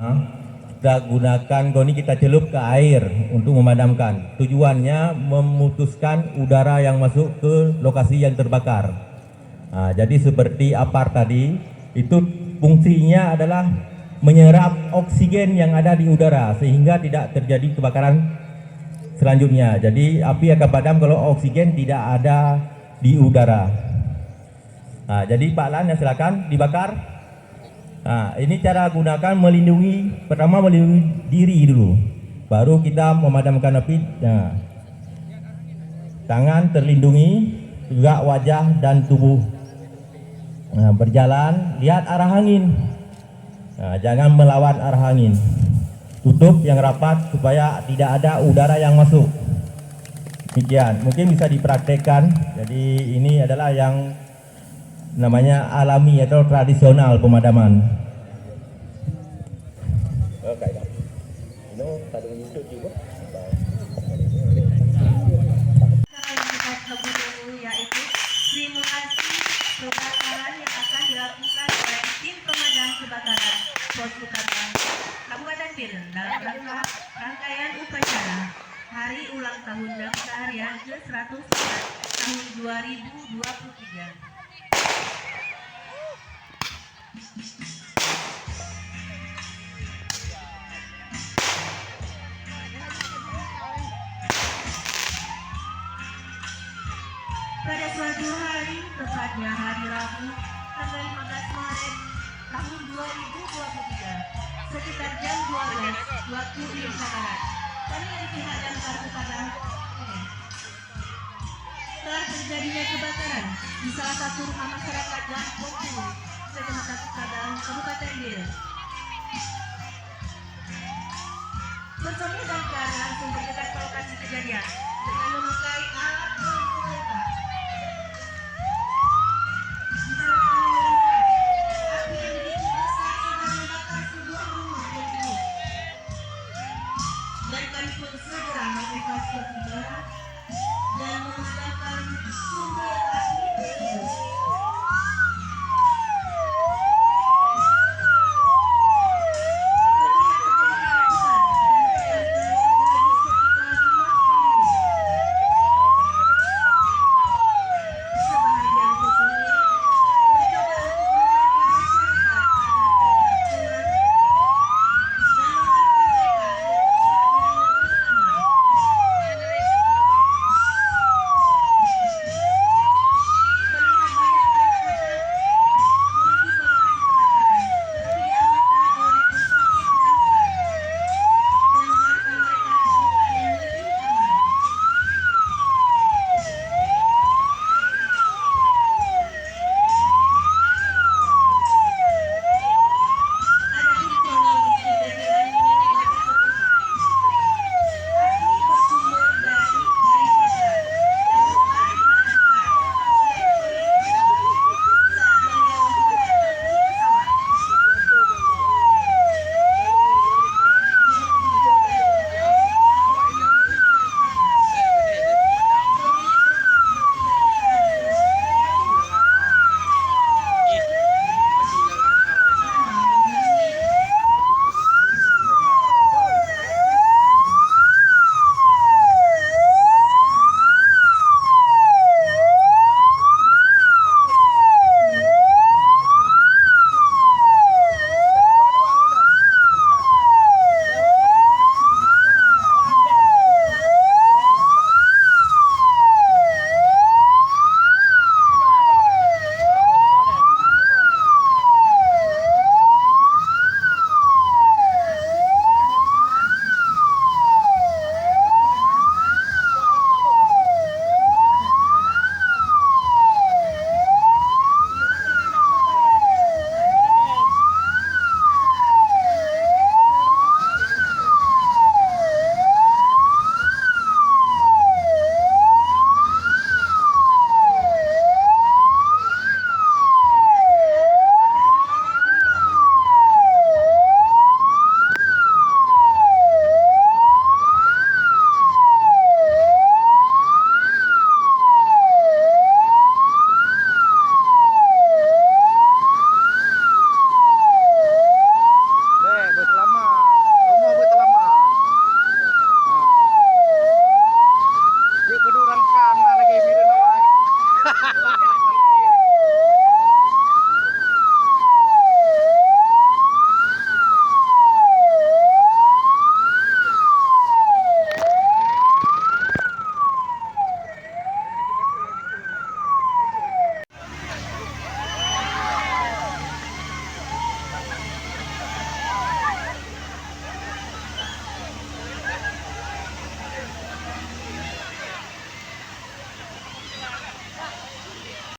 Kita gunakan goni, kita celup ke air untuk memadamkan. Tujuannya memutuskan udara yang masuk ke lokasi yang terbakar. Nah, jadi seperti APAR tadi, itu fungsinya adalah menyerap oksigen yang ada di udara sehingga tidak terjadi kebakaran selanjutnya. Jadi api akan padam kalau oksigen tidak ada di udara. Nah, jadi Pak Lan, ya silakan dibakar. Nah, ini cara gunakan melindungi, pertama melindungi diri dulu, baru kita memadamkan api. Nah, tangan terlindungi, juga wajah dan tubuh. Nah, berjalan, lihat arah angin. Nah, jangan melawan arah angin. Tutup yang rapat supaya tidak ada udara yang masuk. Demikian, mungkin bisa dipraktekkan. Jadi ini adalah yang namanya alami atau tradisional pemadaman. Yaitu simulasi kebakaran yang akan dilakukan oleh tim pemadam kebakaran Pos Utara Kabupaten Bir dalam rangkaian upacara Hari Ulang Tahun dan Keseharian ke-104 tahun 2023. Pada suatu hari, tepatnya hari Rabu, tanggal 15 Maret tahun 2023, sekitar jam 12 waktu Indonesia Barat, kami dari pihak damkar Utara telah terjadinya kebakaran di salah satu rumah masyarakat Lampung Hulu, Kecamatan Kadang, Kabupaten Bir. Personil damkar langsung bergegas ke lokasi kejadian dengan memakai alat pelindung letak. Api yang begitu besar sudah membakar sebuah rumah penduduk, dan kami pun segera mengevakuasi barang